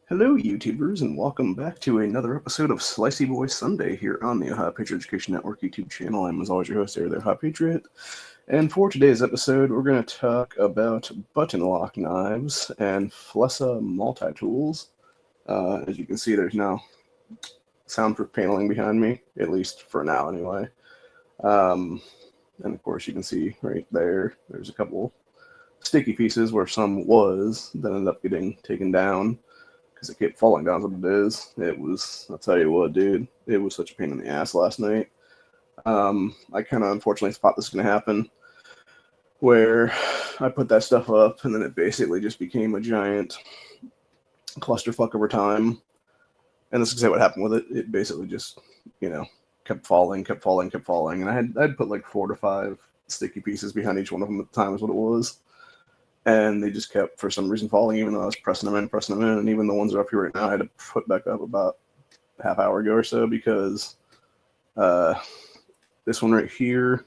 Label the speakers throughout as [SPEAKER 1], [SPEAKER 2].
[SPEAKER 1] Hello, YouTubers, and welcome back to another episode of Slicey Boy Sunday here on the Ohio Patriot Education Network YouTube channel. I'm, as always, your host, the Ohio Patriot. And for today's episode, we're going to talk about button lock knives and Flissa multi-tools. As you can see, there's now soundproof paneling behind me, at least for now anyway. And of course, you can see right there's a couple sticky pieces where some was that ended up getting taken down because it kept falling down. What it is. It was, I'll tell you what, dude, it was such a pain in the ass last night. I kind of unfortunately thought this was going to happen where I put that stuff up and then it basically just became a giant clusterfuck over time. And this is exactly what happened with it. It basically just, kept falling. And I'd put like 4 to 5 sticky pieces behind each one of them at the time is what it was. And they just kept, for some reason, falling, even though I was pressing them in. And even the ones that are up here right now, I had to put back up about a half hour ago or so because this one right here,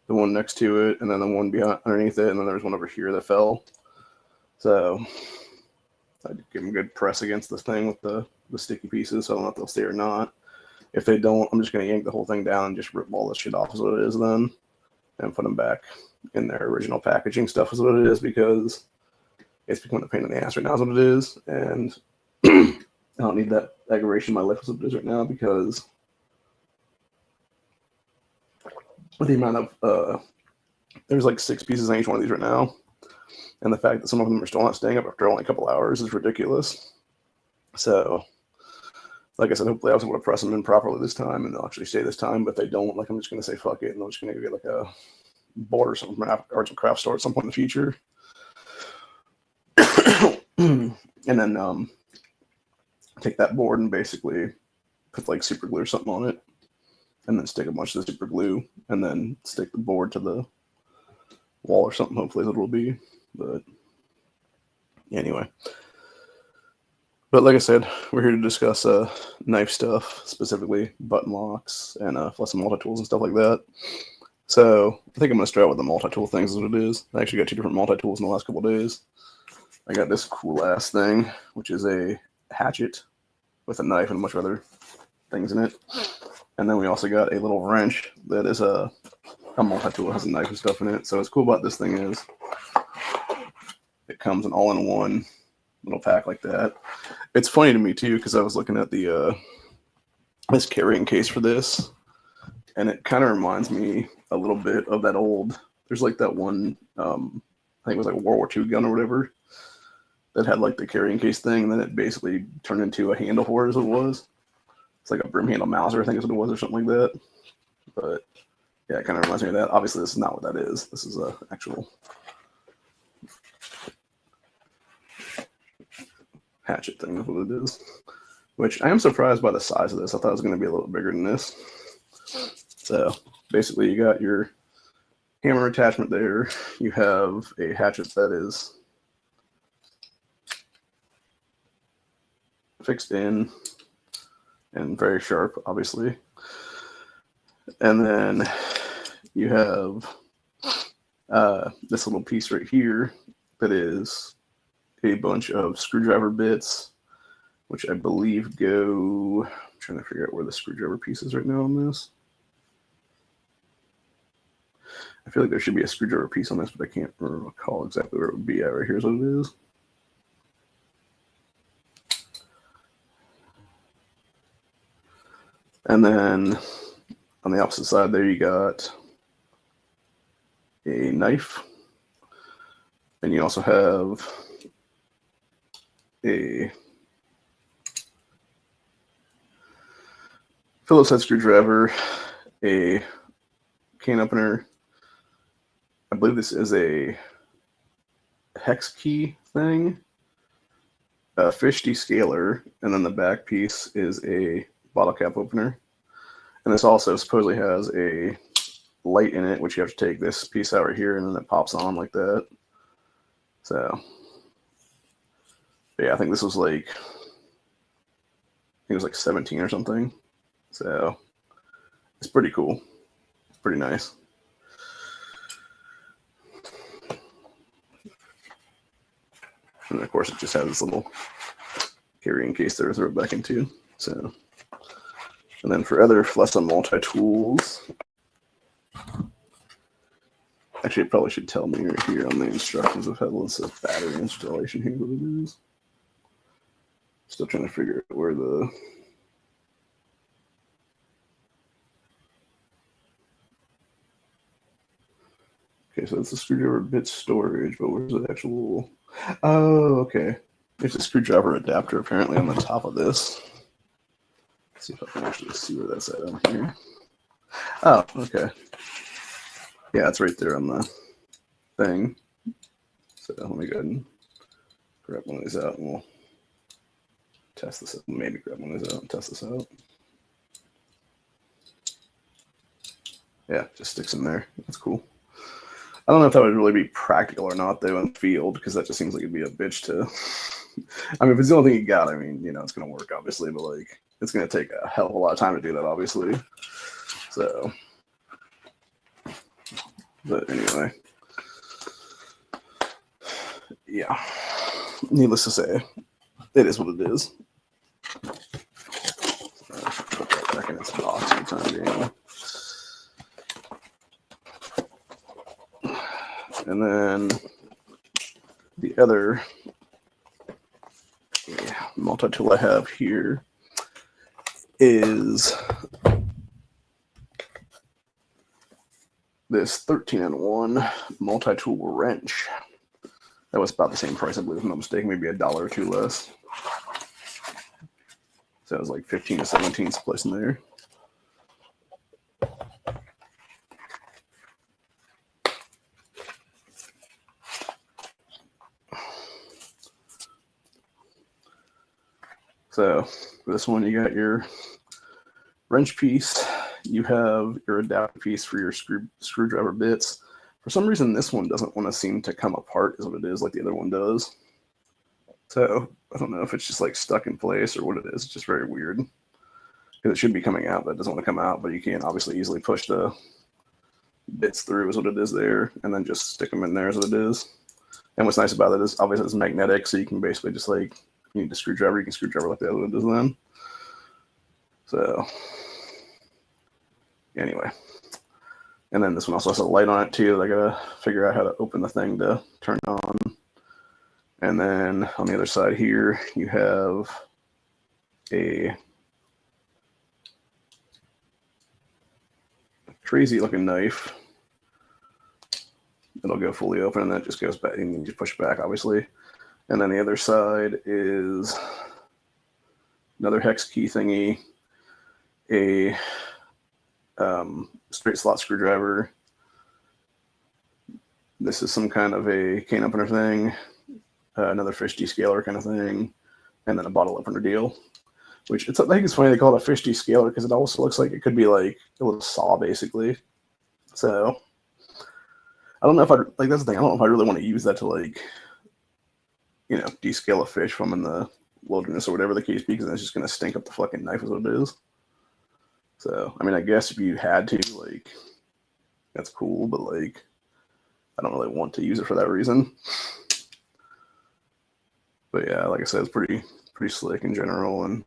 [SPEAKER 1] the one next to it, and then the one behind underneath it, and then there's one over here that fell. So I give them a good press against this thing with the sticky pieces, so I don't know if they'll stay or not. If they don't, I'm just going to yank the whole thing down and just rip all this shit off is what it is then, and put them back in their original packaging stuff is what it is, because it's becoming a pain in the ass right now is what it is, and I don't need that aggravation in my life as what it is right now, because with the amount of there's like 6 pieces on each one of these right now, and the fact that some of them are still not staying up after only a couple hours is ridiculous. So like I said, hopefully I was able to press them in properly this time and they'll actually stay this time, but if they don't, like, I'm just going to say fuck it and I'm just going to get like a board or something from arts and crafts store at some point in the future. And then take that board and basically put like super glue or something on it, and then stick a bunch of the super glue, and then stick the board to the wall or something. Hopefully that will be. But anyway, but like I said, we're here to discuss knife stuff, specifically button locks and Flissa multi-tools and stuff like that. So I think I'm going to start with the multi-tool things is what it is. I actually got 2 different multi-tools in the last couple of days. I got this cool ass thing, which is a hatchet with a knife and a bunch of other things in it. And then we also got a little wrench that is a multi-tool that has a knife and stuff in it. So what's cool about this thing is it comes in all-in-one little pack like that. It's funny to me too, because I was looking at the this carrying case for this, and it kind of reminds me a little bit of that old, there's like that one, I think it was like a World War II gun or whatever, that had like the carrying case thing, and then it basically turned into a handle for it as it was. It's like a broom handle Mauser, I think is what it was, or something like that. But yeah, it kind of reminds me of that. Obviously, this is not what that is. This is a actual hatchet thing, is what it is. Which I am surprised by the size of this. I thought it was going to be a little bigger than this. So basically, you got your hammer attachment there. You have a hatchet that is fixed in and very sharp, obviously. And then you have this little piece right here that is a bunch of screwdriver bits, which I believe go, I'm trying to figure out where the screwdriver piece is right now on this. I feel like there should be a screwdriver piece on this, but I can't recall exactly where it would be at. Right here's what it is. And then on the opposite side there, you got a knife. And you also have a Phillips head screwdriver, a can opener. I believe this is a hex key thing, a fish descaler, and then the back piece is a bottle cap opener. And this also supposedly has a light in it, which you have to take this piece out right here, and then it pops on like that. So yeah, I think this was like, I think it was like 17 or something. So it's pretty cool. It's pretty nice. And of course, it just has this little carry in case they're throw it back into. So, and then for other Flissa multi-tools, actually, it probably should tell me right here on the instructions of how this battery installation here what it is. Still trying to figure out where the okay, so it's the screwdriver bit storage, but where's the actual? Oh, okay. There's a screwdriver adapter apparently on the top of this. Let's see if I can actually see where that's at on here. Oh, okay. Yeah, it's right there on the thing. So let me go ahead and grab one of these out and we'll test this out. Maybe grab one of these out and test this out. Yeah, just sticks in there. That's cool. I don't know if that would really be practical or not, though, in the field, because that just seems like it'd be a bitch to. I mean, if it's the only thing you got, I mean, you know, it's going to work, obviously, but like, it's going to take a hell of a lot of time to do that, obviously. So, but anyway, yeah. Needless to say, it is what it is. Put that back in its box for the time being. And then the other multi-tool I have here is this 13-in-1 multi-tool wrench. That was about the same price, I believe, if I'm not mistaken, maybe $1 or $2 less. So it was like 15 to 17 someplace in there. So for this one, you got your wrench piece. You have your adapter piece for your screwdriver bits. For some reason, this one doesn't want to seem to come apart is what it is, like the other one does. So I don't know if it's just like stuck in place or what it is. It's just very weird. Because it should be coming out, but it doesn't want to come out. But you can obviously easily push the bits through is what it is there, and then just stick them in there is what it is. And what's nice about it is obviously it's magnetic, so you can basically just like, you need a screwdriver, you can screwdriver like the other one does then. So anyway. And then this one also has a light on it too. I gotta figure out how to open the thing to turn it on. And then on the other side here, you have a crazy looking knife. It'll go fully open and then it just goes back and you just push it back, obviously. And then the other side is another hex key thingy, a straight slot screwdriver. This is some kind of a cane opener thing, another fish descaler kind of thing, and then a bottle opener deal. Which I think it's funny they call it a fish descaler because it also looks like it could be like a little saw basically. So I don't know if like that's the thing. I don't know if I really want to use that to like, you know, descale a fish from in the wilderness or whatever the case be, because it's just gonna stink up the fucking knife is what it is. So I mean, I guess if you had to, like, that's cool, but like, I don't really want to use it for that reason. But yeah, like I said, it's pretty slick in general, and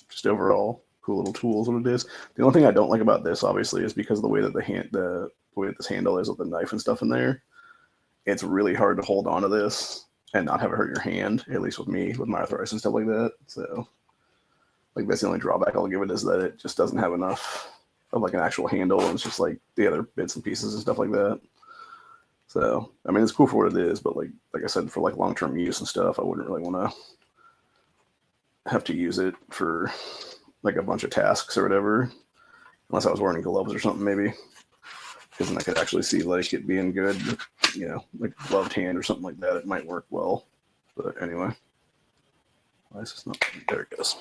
[SPEAKER 1] just overall cool little tools. What it is. The only thing I don't like about this, obviously, is because of the way that the way that this handle is with the knife and stuff in there. It's really hard to hold on to this and not have it hurt your hand. At least with me, with my arthritis and stuff like that. So, like, that's the only drawback I'll give it, is that it just doesn't have enough of like an actual handle, and it's just like the other bits and pieces and stuff like that. So, I mean, it's cool for what it is, but like I said, for like long-term use and stuff, I wouldn't really want to have to use it for like a bunch of tasks or whatever, unless I was wearing gloves or something maybe, because then I could actually see like it being good, you know, like gloved hand or something like that. It might work well, but anyway. Why is this not? There it goes.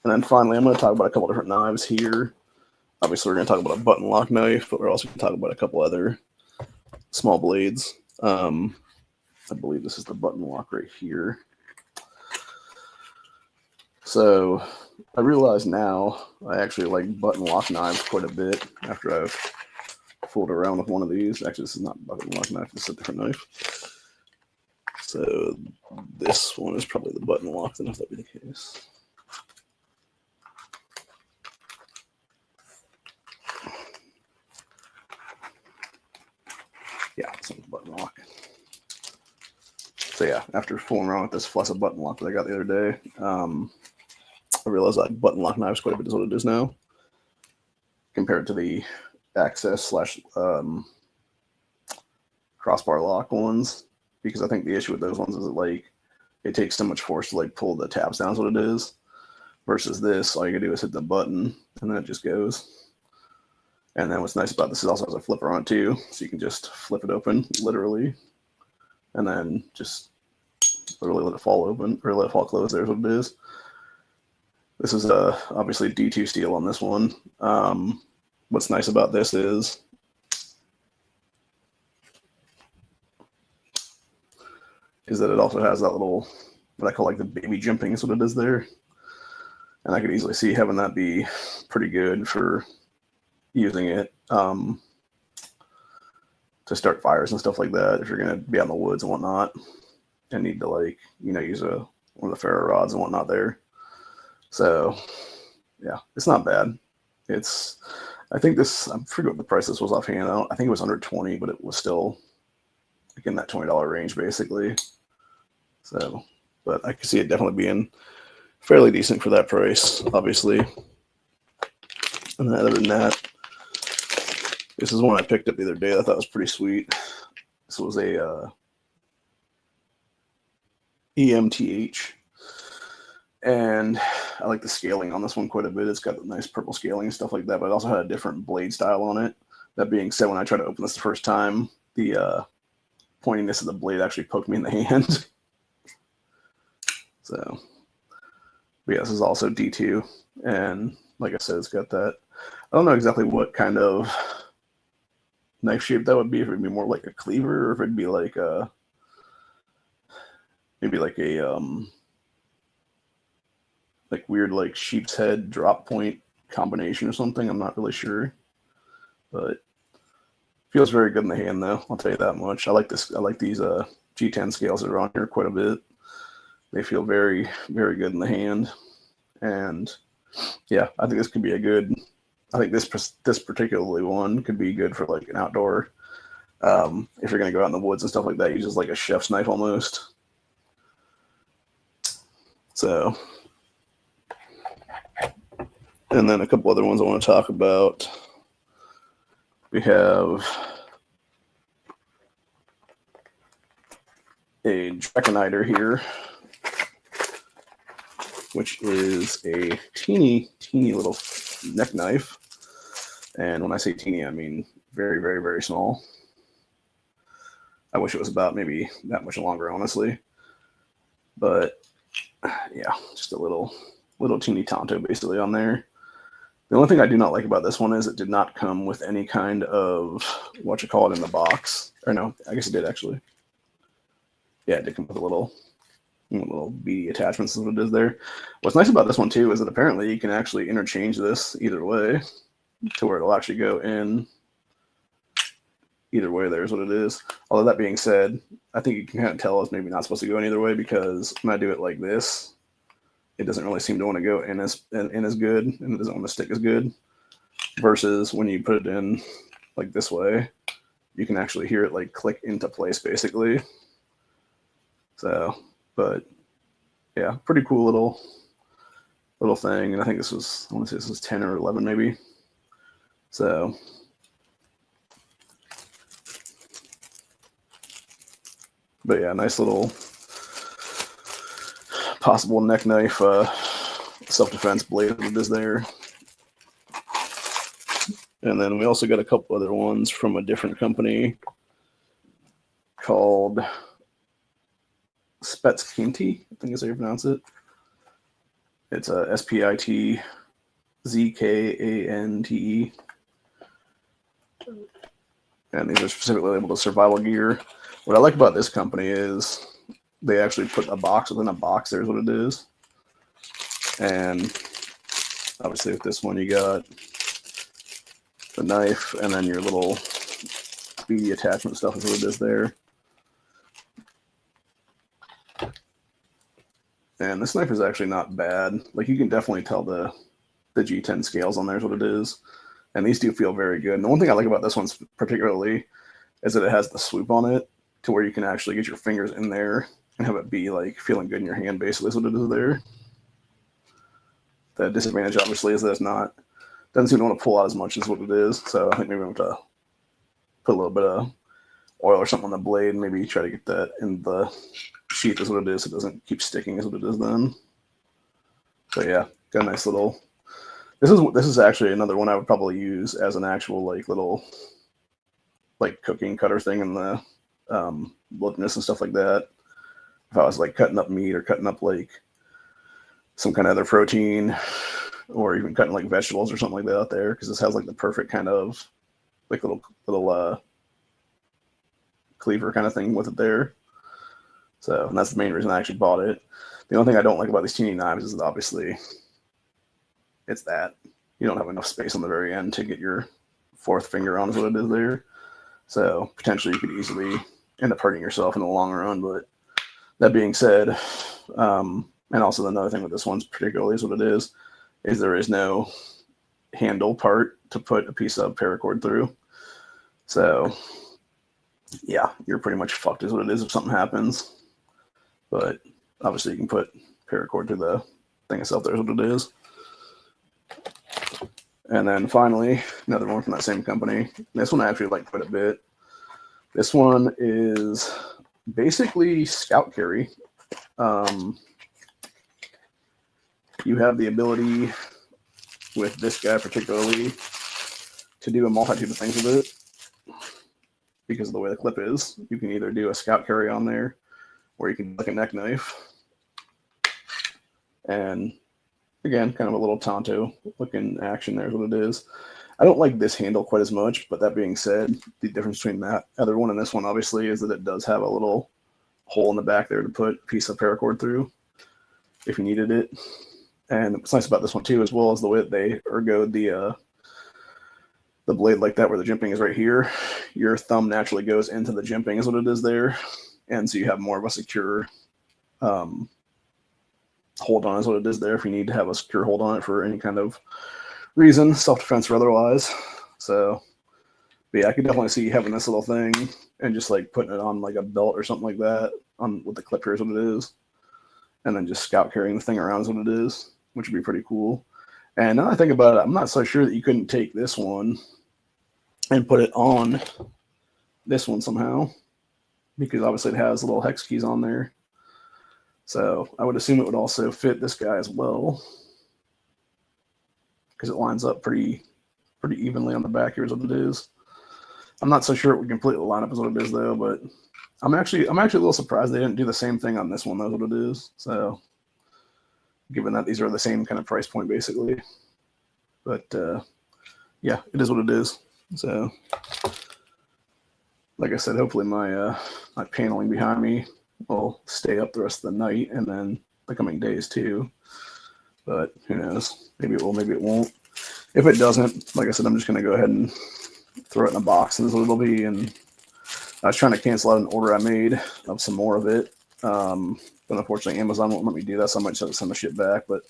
[SPEAKER 1] And then finally, I'm going to talk about a couple different knives here. Obviously, we're going to talk about a button lock knife, but we're also going to talk about a couple other small blades. I believe this is the button lock right here. So I realize now I actually like button lock knives quite a bit after I've fooled around with one of these. Actually, this is not button lock knife, this is a different knife. So this one is probably the button lock, then if that be the case. Yeah, this one's button lock. So yeah, after fooling around with this Flissa button lock that I got the other day, I realized like button lock knives quite a bit is what it is now, compared to the access slash crossbar lock ones. Because I think the issue with those ones is that like it takes so much force to like pull the tabs down is what it is. Versus this, all you can do is hit the button and then it just goes. And then what's nice about this is also has a flipper on it too, so you can just flip it open literally, and then just literally let it fall open or let it fall closed. There's what it is. This is obviously D2 steel on this one. What's nice about this is that it also has that little, what I call like the baby jumping is what it is there. And I could easily see having that be pretty good for using it to start fires and stuff like that if you're going to be out in the woods and whatnot and need to like, you know, use one of the ferro rods and whatnot there. So yeah, it's not bad. It's, I think this, I forget what the price this was offhand. I think it was under 20, but it was still like in that $20 range basically. So, but I could see it definitely being fairly decent for that price, obviously. And other than that, this is one I picked up the other day. I thought was pretty sweet. This was a EMTH. And I like the scaling on this one quite a bit. It's got the nice purple scaling and stuff like that, but it also had a different blade style on it. That being said, when I tried to open this the first time, the pointiness of the blade actually poked me in the hand. So, but yeah, this is also D2. And like I said, it's got that. I don't know exactly what kind of knife shape that would be. If it'd be more like a cleaver, or if it'd be like a, maybe like a like weird like sheep's head drop point combination or something. I'm not really sure, but feels very good in the hand though. I'll tell you that much. I like this. I like these G10 scales that are on here quite a bit. They feel very, very good in the hand, and yeah, I think this could be a good. I think this particularly one could be good for like an outdoor. If you're gonna go out in the woods and stuff like that, use just like a chef's knife almost. So, and then a couple other ones I want to talk about. We have a Draconiter here, which is a teeny little neck knife. And when I say teeny, I mean very, very, very small. I wish it was about maybe that much longer, honestly. But yeah, just a little teeny Tonto basically on there. The only thing I do not like about this one is it did not come with any kind of, what you call it in the box. Or no, I guess it did actually. Yeah, it did come with a little beady attachments is what it is there. What's nice about this one too is that apparently you can actually interchange this either way to where it'll actually go in either way. There's what it is. Although that being said, I think you can kind of tell it's maybe not supposed to go in either way, because when I do it like this, it doesn't really seem to want to go in as good, and it doesn't want to stick as good. Versus when you put it in like this way, you can actually hear it like click into place basically. So, but yeah, pretty cool little thing. And I think this was, I want to say this was 10 or 11 maybe. So but yeah, nice little possible neck knife self-defense blade that is there. And then we also got a couple other ones from a different company called Spitskante, I think is how you pronounce it. It's a Spitzkante. And these are specifically labeled as survival gear. What I like about this company is they actually put a box within a box. There's what it is. And obviously with this one, you got the knife and then your little beady attachment stuff is what it is there. And this knife is actually not bad. Like, you can definitely tell the G10 scales on there is what it is. And these do feel very good. And the one thing I like about this one particularly is that it has the swoop on it to where you can actually get your fingers in there and have it be like feeling good in your hand, basically is what it is there. The disadvantage obviously is that it's not, doesn't seem to want to pull out as much as what it is. So I think maybe I'm going to put a little bit of oil or something on the blade and maybe try to get that in the sheath is what it is, so it doesn't keep sticking is what it is then. So yeah, got a nice little, this is actually another one I would probably use as an actual like little like cooking cutter thing in the wilderness and stuff like that. If I was like cutting up meat or cutting up like some kind of other protein or even cutting like vegetables or something like that out there, because this has like the perfect kind of like little cleaver kind of thing with it there. So, and that's the main reason I actually bought it. The only thing I don't like about these teeny knives is that obviously it's that you don't have enough space on the very end to get your fourth finger on is what it is there. So potentially you could easily end up hurting yourself in the long run. But that being said, and also another thing with this one's particularly is what it is there is no handle part to put a piece of paracord through. So yeah, you're pretty much fucked is what it is if something happens. But obviously you can put paracord through the thing itself there is what it is. And then finally, another one from that same company. This one I actually like quite a bit. This one is basically scout carry. You have the ability with this guy particularly to do a multitude of things with it because of the way the clip is. You can either do a scout carry on there or you can do like a neck knife. And again, kind of a little Tonto looking action there is what it is. I don't like this handle quite as much, but that being said, the difference between that other one and this one obviously is that it does have a little hole in the back there to put a piece of paracord through if you needed it. And what's nice about this one too, as well as the way that they ergoed the blade like that, where the jimping is right here, your thumb naturally goes into the jimping is what it is there. And so you have more of a secure hold on is what it is there if you need to have a secure hold on it for any kind of reason, self-defense or otherwise. So, but yeah, I could definitely see having this little thing and just like putting it on like a belt or something like that on with the clip here is what it is. And then just scout carrying the thing around is what it is, which would be pretty cool. And now that I think about it, I'm not so sure that you couldn't take this one and put it on this one somehow, because obviously it has little hex keys on there. So I would assume it would also fit this guy as well, because it lines up pretty evenly on the back here is what it is. I'm not so sure it would completely line up as what it is though, but I'm actually a little surprised they didn't do the same thing on this one. That's what it is. So given that these are the same kind of price point basically, but yeah, it is what it is. So like I said, hopefully my my paneling behind me will stay up the rest of the night and then the coming days too. But who knows? Maybe it will, maybe it won't. If it doesn't, like I said, I'm just going to go ahead and throw it in a box and this is what it'll be. And I was trying to cancel out an order I made of some more of it. But unfortunately, Amazon won't let me do that, so I might just have to send the shit back. But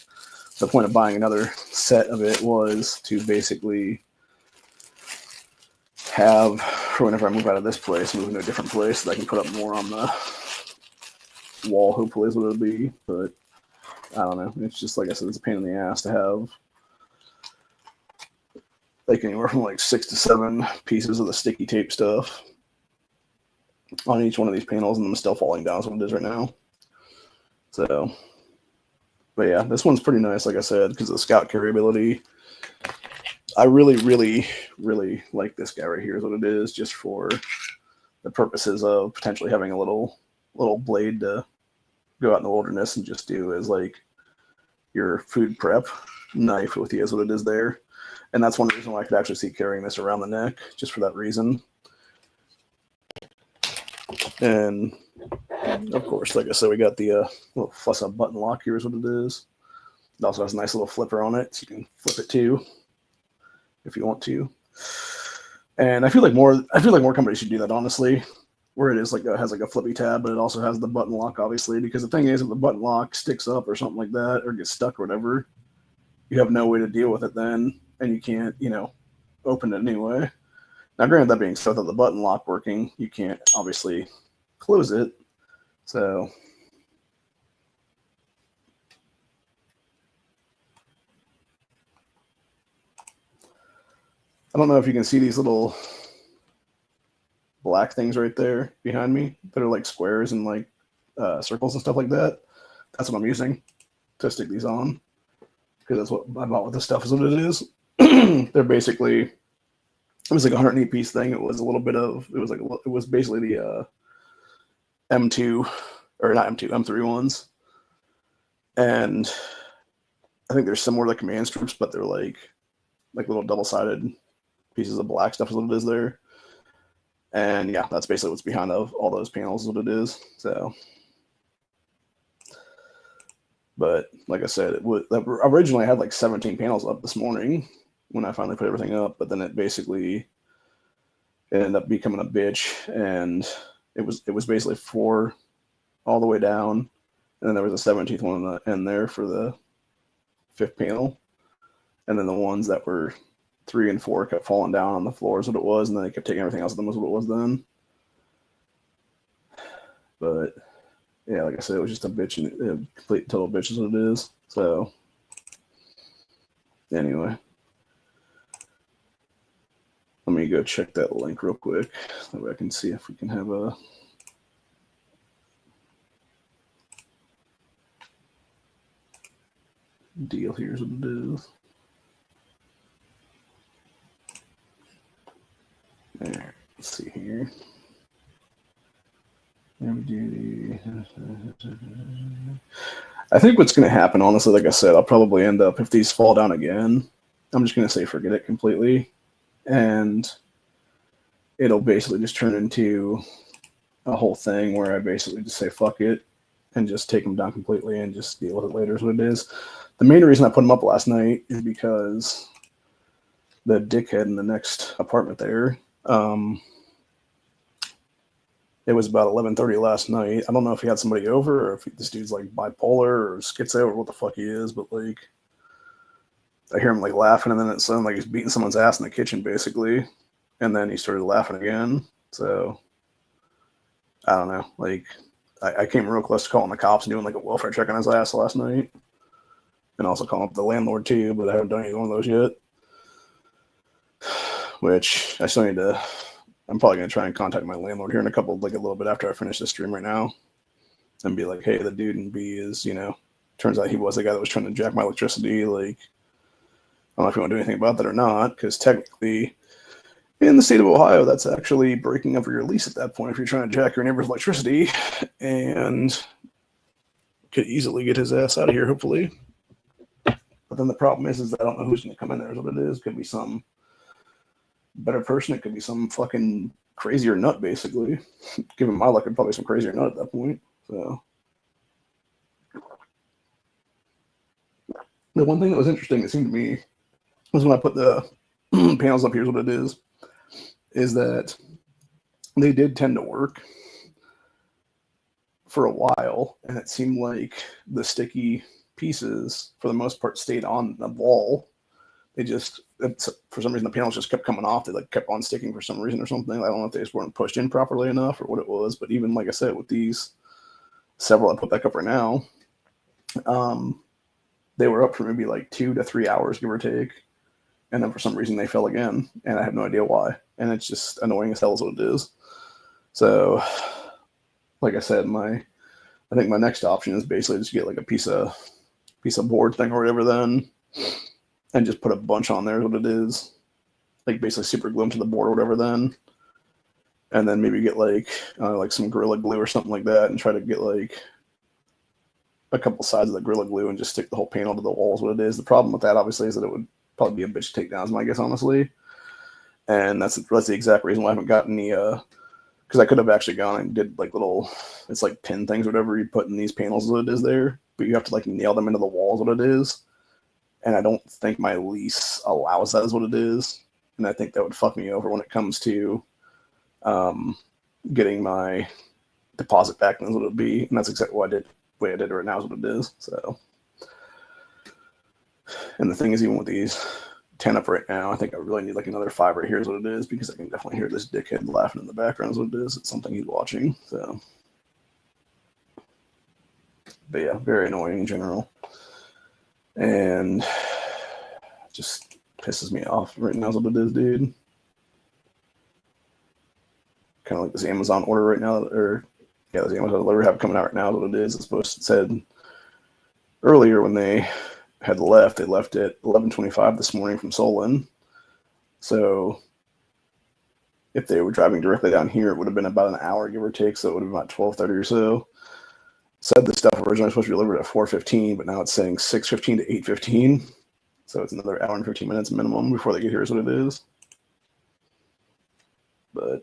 [SPEAKER 1] the point of buying another set of it was to basically have, for whenever I move out of this place, move into a different place, so that I can put up more on the wall, hopefully is what it'll be. But I don't know. It's just, like I said, it's a pain in the ass to have like anywhere from like 6 to 7 pieces of the sticky tape stuff on each one of these panels, and them still falling down is what it is right now. So, but yeah, this one's pretty nice, like I said, because of the scout carry ability. I really like this guy right here is what it is, just for the purposes of potentially having a little blade to go out in the wilderness and just do as like your food prep knife with you is what it is there. And that's one reason why I could actually see carrying this around the neck, just for that reason. And of course, like I said, we got the little Flissa button lock here is what it is. It also has a nice little flipper on it, so you can flip it too if you want to. And I feel like more companies should do that, honestly, where it is like has like a flippy tab, but it also has the button lock, obviously, because the thing is, if the button lock sticks up or something like that, or gets stuck or whatever, you have no way to deal with it then, and you can't, open it anyway. Now, granted, that being said, without the button lock working, you can't obviously close it. So I don't know if you can see these little black things right there behind me that are like squares and like circles and stuff like that. That's what I'm using to stick these on, because that's what I bought with this stuff, is what it is. They're basically, it was like a 108 piece thing. It was a little bit of, it was basically the M2, or not M2, M3 ones. And I think they're similar to command strips, but they're like little double-sided pieces of black stuff is what it is there. And yeah, that's basically what's behind all those panels is what it is. So, but like I said, originally I had like 17 panels up this morning when I finally put everything up, but then it ended up becoming a bitch, and it was basically 4 all the way down, and then there was a 17th one in there for the 5th panel, and then the ones that were 3 and 4 kept falling down on the floor is what it was, and then they kept taking everything else of them was what it was then. But yeah, like I said, it was just a bitch, and a complete total bitch is what it is. So anyway, let me go check that link real quick so that way I can see if we can have a deal. Here's what it is. There, let's see here. I think what's going to happen, honestly, like I said, I'll probably end up, if these fall down again, I'm just going to say forget it completely, and it'll basically just turn into a whole thing where I basically just say fuck it and just take them down completely and just deal with it later is what it is. The main reason I put them up last night is because the dickhead in the next apartment there, it was about 11:30 last night. I don't know if he had somebody over or if this dude's like bipolar or schizo or what the fuck he is, but like I hear him like laughing, and then it sounded like he's beating someone's ass in the kitchen basically, and then he started laughing again. So I don't know. Like I came real close to calling the cops and doing like a welfare check on his ass last night, and also calling up the landlord too, but I haven't done either one of those yet. Which I still need to. I'm probably going to try and contact my landlord here in a little bit after I finish this stream right now, and be like, hey, the dude in B is, turns out he was the guy that was trying to jack my electricity. Like, I don't know if you want to do anything about that or not, because technically in the state of Ohio, that's actually breaking up your lease at that point if you're trying to jack your neighbor's electricity, and could easily get his ass out of here, hopefully. But then the problem is I don't know who's going to come in there is what it is. Could be some better person. It could be some fucking crazier nut, basically. Given my luck, it'd probably be some crazier nut at that point. So the one thing that was interesting, it seemed to me, was when I put the panels up. Here's what it is that they did tend to work for a while, and it seemed like the sticky pieces, for the most part, stayed on the wall. They just, for some reason, the panels just kept coming off. They like kept on sticking for some reason or something. I don't know if they just weren't pushed in properly enough or what it was. But even like I said, with these several I put back up right now, they were up for maybe like 2 to 3 hours, give or take. And then for some reason they fell again, and I have no idea why. And it's just annoying as hell is what it is. So, like I said, I think my next option is basically just get like a piece of board thing or whatever then, and just put a bunch on there is what it is. Like basically super glue them to the board or whatever then. And then maybe get like some Gorilla Glue or something like that, and try to get like a couple sides of the Gorilla Glue and just stick the whole panel to the wall is what it is. The problem with that obviously is that it would probably be a bitch to take down, is my guess, honestly. And that's the exact reason why I haven't gotten any, because I could have actually gone and did like little, it's like pin things or whatever you put in these panels is what it is there, but you have to like nail them into the walls what it is. and I don't think my lease allows that is what it is. And I think that would fuck me over when it comes to getting my deposit back, and that's what it would be. And that's exactly what I did. The way I did it right now is what it is. So, and the thing is, even with these 10 up right now, I think I really need like another 5 right here is what it is, because I can definitely hear this dickhead laughing in the background is what it is. It's something he's watching. So, but yeah, very annoying in general. And just pisses me off right now is what it is, dude. Kind of like this Amazon order right now, or yeah, this Amazon delivery have coming out right now is what it is. It's supposed to said earlier when they had left, they left at 11:25 this morning from Solon. So if they were driving directly down here, it would have been about an hour, give or take. So it would have been about 12:30 or so. Said the stuff originally supposed to be delivered at 4:15, but now it's saying 6:15 to 8:15. So it's another hour and 15 minutes minimum before they get here is what it is. But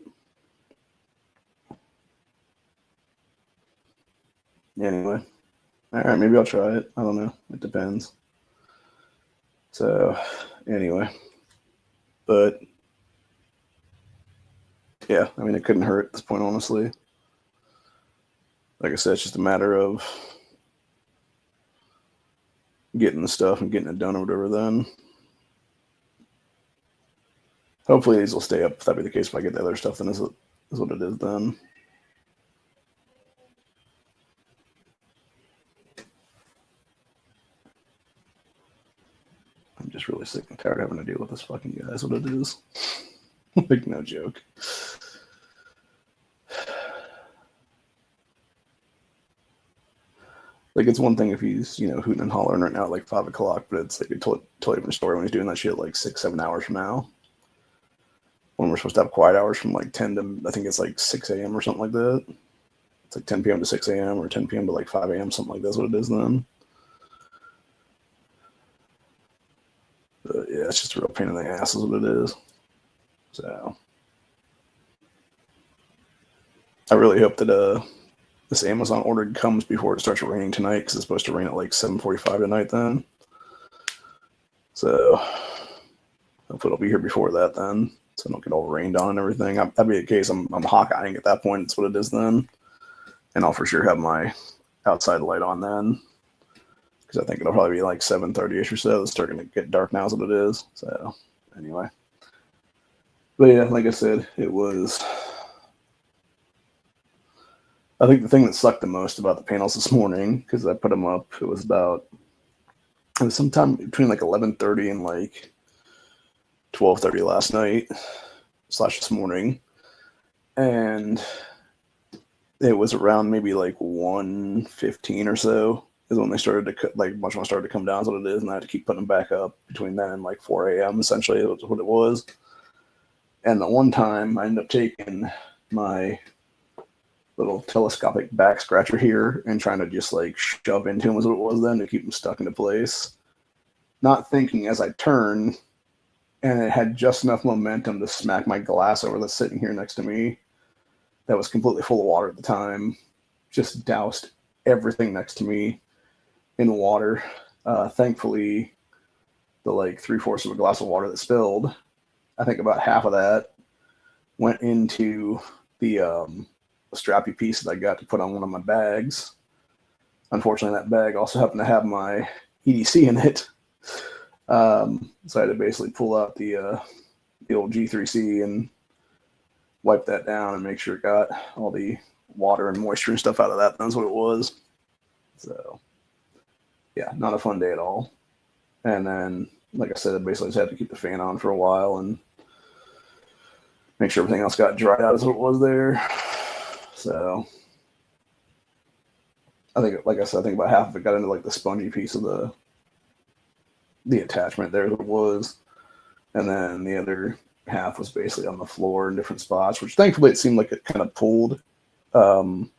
[SPEAKER 1] anyway, all right, maybe I'll try it. I don't know. It depends. So anyway, but yeah, I mean, it couldn't hurt at this point, honestly. Like I said, it's just a matter of getting the stuff and getting it done or whatever then. Hopefully these will stay up. If that be the case, if I get the other stuff, then is what it is then. I'm just really sick and tired of having to deal with this fucking guy. That's what it is. Like, no joke. Like, it's one thing if he's, hooting and hollering right now at like 5 o'clock, but it's like a totally different story when he's doing that shit like 6-7 hours from now. When we're supposed to have quiet hours from like 10 to, I think it's like 6 a.m. or something like that. It's like 10 p.m. to 6 a.m. or 10 p.m. to like 5 a.m. Something like that's what it is then. But yeah, it's just a real pain in the ass is what it is. So I really hope that this Amazon order comes before it starts raining tonight, because it's supposed to rain at like 7:45 tonight then. So hopefully it'll be here before that then, so I don't get all rained on and everything. That'd be the case. I'm Hawkeyeing at that point. That's what it is then. And I'll for sure have my outside light on then, because I think it'll probably be like 7:30ish or so. It's starting to get dark now is what it is. So anyway. But yeah, like I said, it was... I think the thing that sucked the most about the panels this morning, because I put them up, it was sometime between like 11:30 and like 12:30 last night / this morning. And it was around maybe like 1:15 or so is when they started to like much more started to come down is what it is, and I had to keep putting them back up between then and like 4 a.m. essentially is what it was. And the one time I ended up taking my little telescopic back scratcher here and trying to just like shove into him was what it was then to keep him stuck into place. Not thinking as I turned, and it had just enough momentum to smack my glass over that's sitting here next to me that was completely full of water at the time. Just doused everything next to me in water. Thankfully, the like 3/4 of a glass of water that spilled, I think about half of that went into the strappy piece that I got to put on one of my bags. Unfortunately, that bag also happened to have my EDC in it. So I had to basically pull out the old G3C and wipe that down and make sure it got all the water and moisture and stuff out of that. That's what it was. So yeah, not a fun day at all. And then, like I said, I basically just had to keep the fan on for a while and make sure everything else got dried out as what it was there. So I think, like I said, I think about half of it got into like the spongy piece of the attachment there as it was. And then the other half was basically on the floor in different spots, which thankfully it seemed like it kind of pulled. And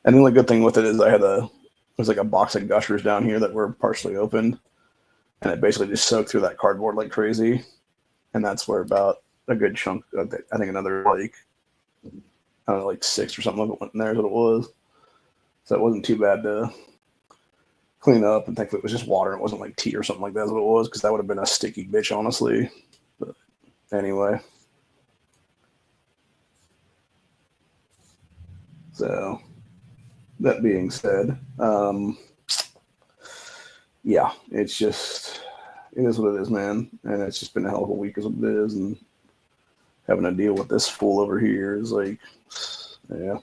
[SPEAKER 1] the only good thing with it is there's like a box of gushers down here that were partially opened, and it basically just soaked through that cardboard like crazy. And that's where about a good chunk, I think another like, I don't know, like 6 or something of it went in there is what it was. So it wasn't too bad to clean up, and thankfully it was just water. It wasn't like tea or something like that. That's what it was, because that would have been a sticky bitch, honestly. But anyway. So, that being said, yeah, it's just, it is what it is, man. And it's just been a hell of a week, is what it is. And having to deal with this fool over here is like, yeah.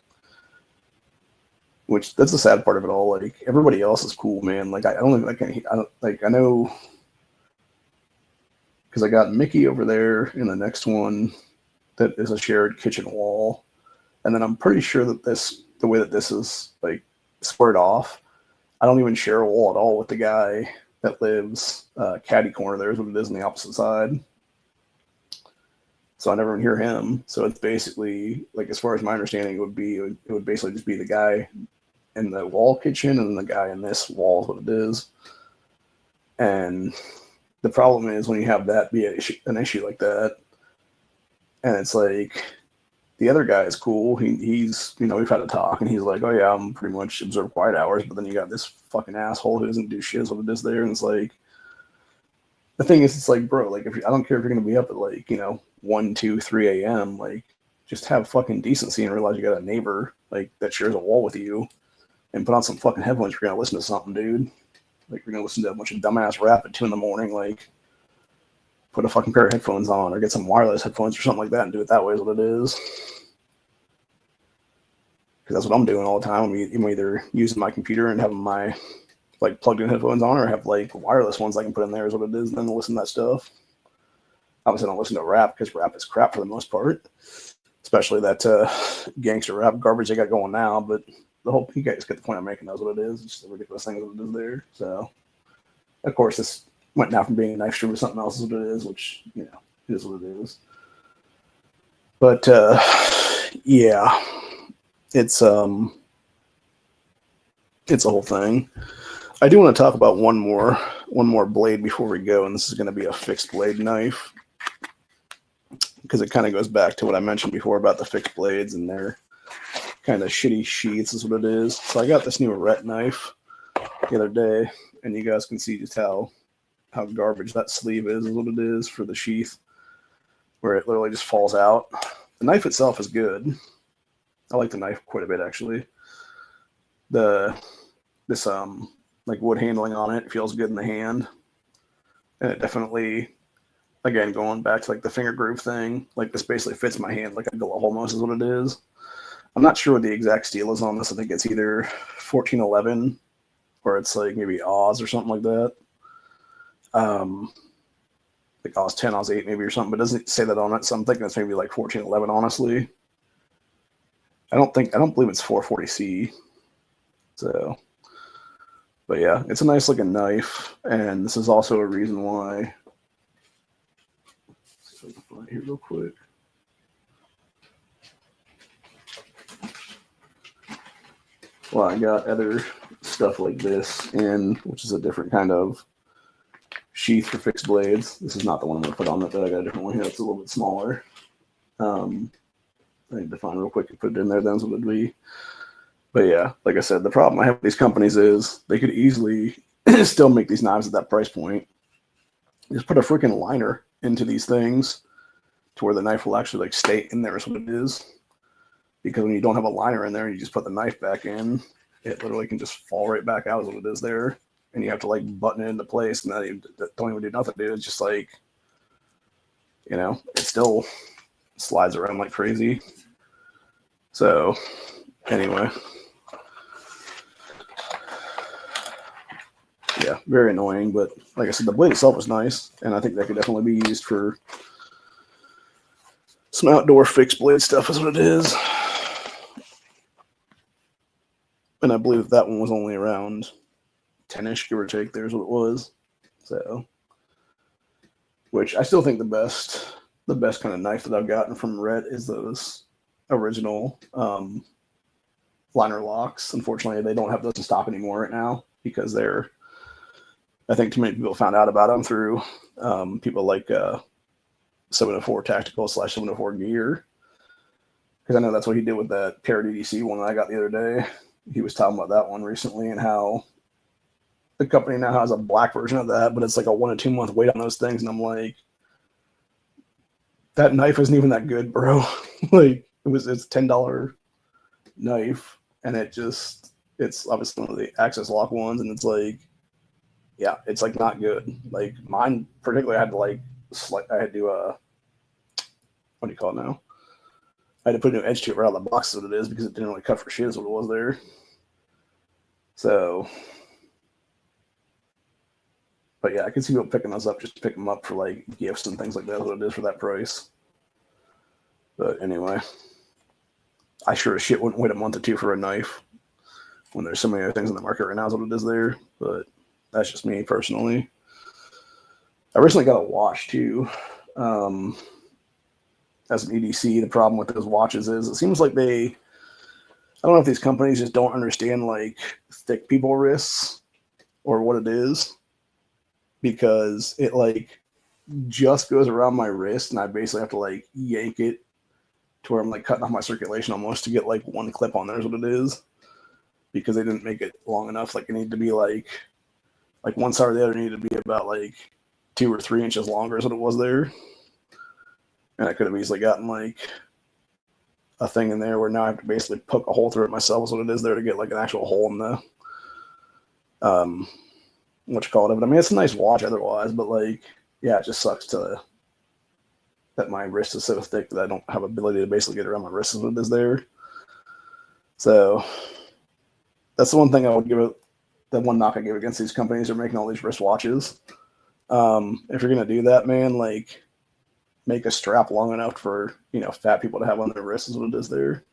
[SPEAKER 1] Which, that's the sad part of it all. Like, everybody else is cool, man. Like, I don't think I don't like, I know, because I got Mickey over there in the next one that is a shared kitchen wall. And then I'm pretty sure that the way that this is like squared off, I don't even share a wall at all with the guy that lives caddy corner. There's what it is on the opposite side. So I never even hear him. So it's basically, like, as far as my understanding, it would basically just be the guy in the wall kitchen and the guy in this wall is what it is. And the problem is when you have that be an issue like that, and it's like, the other guy is cool. He's, we've had a talk, and he's like, oh yeah, I'm pretty much observe quiet hours. But then you got this fucking asshole who doesn't do shit, is what it is there. And it's like, the thing is, it's like, bro, like, I don't care if you're gonna be up at like, 1, 2, 3 a.m. Like, just have fucking decency and realize you got a neighbor like that shares a wall with you, and put on some fucking headphones if you're gonna listen to something, dude. Like, you're gonna listen to a bunch of dumbass rap at 2 a.m. Like, put a fucking pair of headphones on, or get some wireless headphones or something like that, and do it that way, is what it is. Because that's what I'm doing all the time. I'm either using my computer and having my like plugged in headphones on, or have like wireless ones I can put in there, is what it is, and then listen to that stuff. Obviously, I don't listen to rap, because rap is crap for the most part, especially that gangster rap garbage they got going now. But you guys get the point I'm making. That's what it is. It's just a ridiculous thing that it is there. So, of course, this went now from being a knife stream to something else, is what it is, which, it is what it is. But yeah, it's a whole thing. I do want to talk about one more blade before we go, and this is going to be a fixed blade knife, because it kind of goes back to what I mentioned before about the fixed blades and their kind of shitty sheaths, is what it is. So I got this new Ret knife the other day, and you guys can see just how garbage that sleeve is what it is for the sheath, where it literally just falls out. The knife itself is good. I like the knife quite a bit, actually. This like wood handling on it feels good in the hand, and it definitely, again, going back to like the finger groove thing, like, this basically fits my hand like a glove almost, is what it is. I'm not sure what the exact steel is on this. I think it's either 1411, or it's like maybe Oz or something like that. Like Oz 10, Oz 8 maybe, or something, but it doesn't say that on it. So I'm thinking it's maybe like 1411, honestly. I don't believe it's 440C. So, but yeah, it's a nice looking knife, and this is also a reason why. Let's see if I can find it here real quick. Well, I got other stuff like this which is a different kind of sheath for fixed blades. This is not the one I'm going to put on it, but I got a different one here that's a little bit smaller. I need to find real quick and put it in there, then, so it would be. But yeah, like I said, the problem I have with these companies is they could easily still make these knives at that price point. Just put a freaking liner into these things to where the knife will actually like stay in there, is what it is. Because when you don't have a liner in there, you just put the knife back in, it literally can just fall right back out, is what it is there. And you have to like button it into place, and then don't even do nothing, dude. It's just like, it still slides around like crazy. So anyway, yeah, very annoying. But like I said, the blade itself is nice, and I think that could definitely be used for some outdoor fixed blade stuff, is what it is. And I believe that one was only around 10-ish, give or take. There's what it was. So, which I still think the best kind of knife that I've gotten from Ret is those original liner locks. Unfortunately, they don't have those in stock anymore right now, because I think too many people found out about them through people like 704 Tactical / 704 Gear. Because I know that's what he did with that Terra DDC one that I got the other day. He was talking about that one recently, and how the company now has a black version of that, but it's like a 1 to 2 month wait on those things. And I'm like, that knife isn't even that good, bro. Like it's $10 knife, and it's obviously one of the access lock ones, and it's like, yeah, it's like not good. Like mine particularly, I had to what do you call it now? I had to put a new edge to it right out of the box, is what it is, because it didn't really cut for shit, is what it was there. So, but yeah, I can see people picking those up just to pick them up for like gifts and things like that, what it is for that price. But anyway, I sure as shit wouldn't wait a month or two for a knife when there's so many other things in the market right now, is what it is there. But that's just me personally. I recently got a watch too. As an EDC, the problem with those watches is it seems like I don't know if these companies just don't understand like thick people wrists or what it is, because it like just goes around my wrist and I basically have to like yank it to where I'm like cutting off my circulation almost to get like one clip on there, is what it is, because they didn't make it long enough. Like it needed to be like one side or the other needed to be about like 2 or 3 inches longer, is what it was there. And I could have easily gotten like a thing in there where now I have to basically poke a hole through it myself, is what it is there, to get like an actual hole in the what you call it. But I mean, it's a nice watch otherwise, but like, yeah, it just sucks that my wrist is so thick that I don't have ability to basically get around my wrist, is what it is there. So that's the one thing I would give it. The one knock I give against these companies are making all these wrist watches. If you're gonna do that, man, like, make a strap long enough for, fat people to have on their wrists, is what it is there.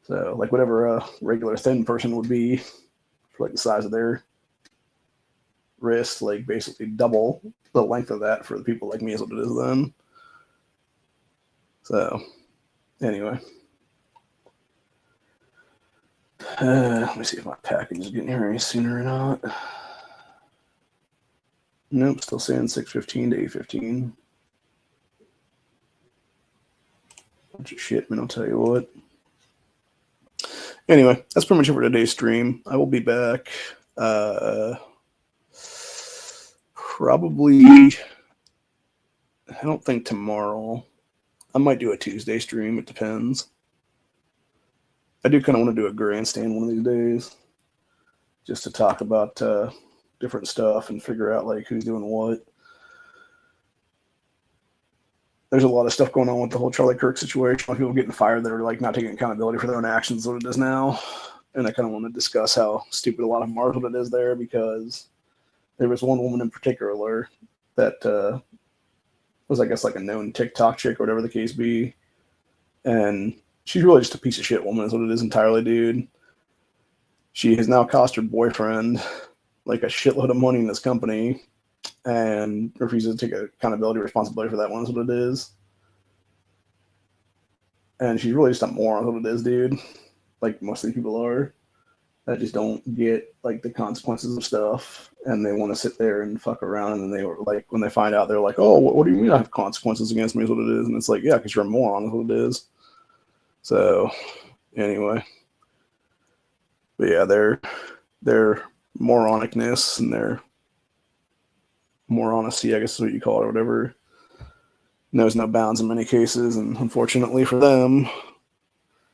[SPEAKER 1] So like whatever a regular thin person would be for like the size of their wrist, like basically double the length of that for the people like me, is what it is then. So anyway, let me see if my package is getting here any sooner or not. Nope, still saying 6:15 to 8:15. Bunch of shit, man, I'll tell you what. Anyway, that's pretty much it for today's stream. I will be back probably, I don't think tomorrow. I might do a Tuesday stream. It depends. I do kind of want to do a grandstand one of these days, just to talk about different stuff and figure out like who's doing what. There's a lot of stuff going on with the whole Charlie Kirk situation. Like people getting fired that are like not taking accountability for their own actions, what it is now. And I kind of want to discuss how stupid a lot of them are, what it is there, because there was one woman in particular that was, I guess, like a known TikTok chick or whatever the case be. And she's really just a piece of shit woman, is what it is entirely, dude. She has now cost her boyfriend like a shitload of money in this company and refuses to take accountability responsibility for that one, is what it is. And she's really just a moron, what it is, dude. Like most of these people are, that just don't get like the consequences of stuff, and they want to sit there and fuck around. And then they were like, when they find out, they're like, "Oh, what do you mean I have consequences against me?" Is what it is. And it's like, yeah, because you're a moron, is what it is. So anyway, but yeah, their moronicness and their moronacy, I guess is what you call it, or whatever, knows no bounds in many cases. And unfortunately for them,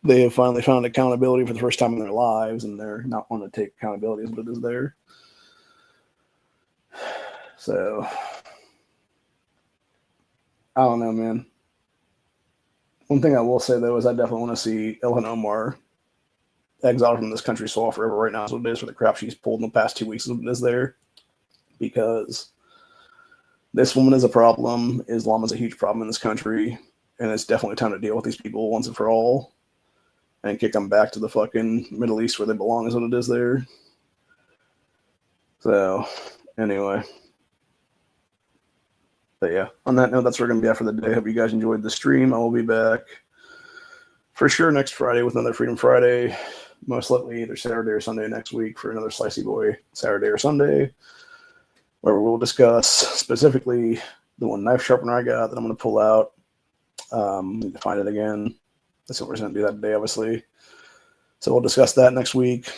[SPEAKER 1] they have finally found accountability for the first time in their lives, and they're not wanting to take accountability, is what it is there. So I don't know, man. One thing I will say though is I definitely want to see Ilhan Omar exiled from this country so forever right now, is what it is, for the crap she's pulled in the past 2 weeks, is what it is there. Because this woman is a problem. Islam is a huge problem in this country, and it's definitely time to deal with these people once and for all and kick them back to the fucking Middle East where they belong, is what it is there. So anyway, but yeah, on that note, that's where we're going to be at for the day. Hope you guys enjoyed the stream. I will be back for sure next Friday with another Freedom Friday, most likely either Saturday or Sunday next week for another Slicey Boy Saturday or Sunday, where we'll discuss specifically the one knife sharpener I got that I'm going to pull out. Need to find it again. That's what we're going to do that today, obviously. So we'll discuss that next week.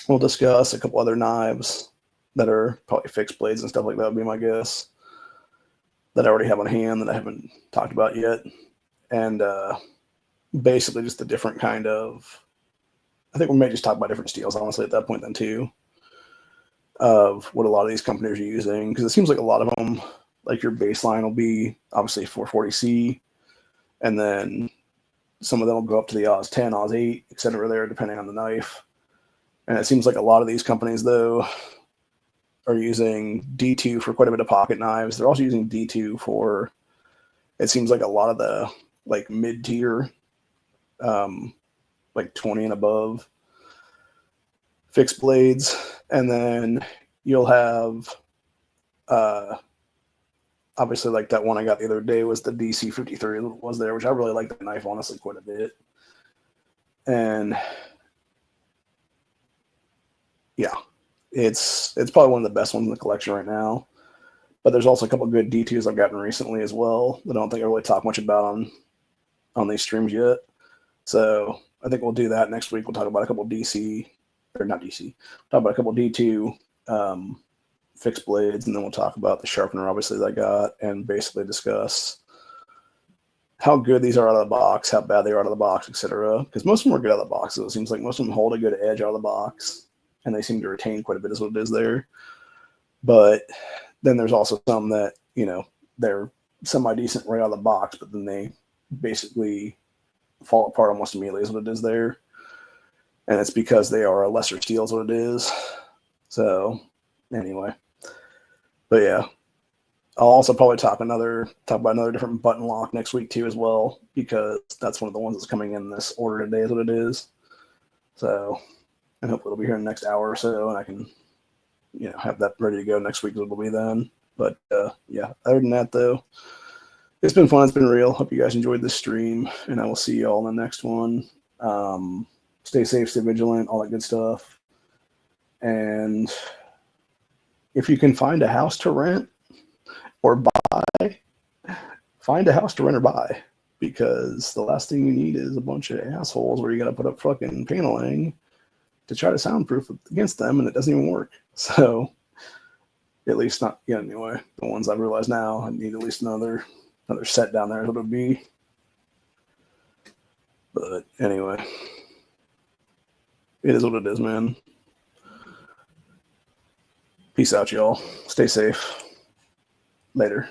[SPEAKER 1] We'll discuss a couple other knives that are probably fixed blades and stuff like that would be my guess, that I already have on hand that I haven't talked about yet. And basically just a different kind of, I think we may just talk about different steels, honestly, at that point then too, of what a lot of these companies are using. Because it seems like a lot of them, like your baseline will be obviously 440C, and then some of them will go up to the Oz 10, Oz 8, etc. there, depending on the knife. And it seems like a lot of these companies, though, are using D2 for quite a bit of pocket knives. They're also using D2 for, it seems like a lot of the like mid-tier, like 20 and above fixed blades. And then you'll have, obviously, like that one I got the other day was the DC53 was there, which I really like that knife, honestly, quite a bit. And yeah, it's probably one of the best ones in the collection right now. But there's also a couple of good D2s I've gotten recently as well that I don't think I really talk much about on these streams yet. So I think we'll do that next week. We'll talk about a couple of DC, or not DC, talk about a couple of D2 fixed blades, and then we'll talk about the sharpener, obviously, that I got, and basically discuss how good these are out of the box, how bad they are out of the box, etc. Because most of them are good out of the box. So it seems like most of them hold a good edge out of the box, and they seem to retain quite a bit is what it is there. But then there's also some that, you know, they're semi-decent right out of the box, but then they basically fall apart almost immediately is what it is there. And it's because they are a lesser steel is what it is. So anyway, but yeah, I'll also probably talk about another different button lock next week too as well, because that's one of the ones that's coming in this order today is what it is. So, and hopefully it'll be here in the next hour or so, and I can, you know, have that ready to go next week. It'll be then. But yeah, other than that though, it's been fun. It's been real. Hope you guys enjoyed this stream, and I will see you all in the next one. Stay safe, stay vigilant, all that good stuff. And if you can find a house to rent or buy, find a house to rent or buy, because the last thing you need is a bunch of assholes where you got to put up fucking paneling to try to soundproof against them, and it doesn't even work. So, at least not yet anyway. The ones I've realized now, I need at least another set down there is what it would be. But anyway, it is what it is, man. Peace out, y'all. Stay safe. Later.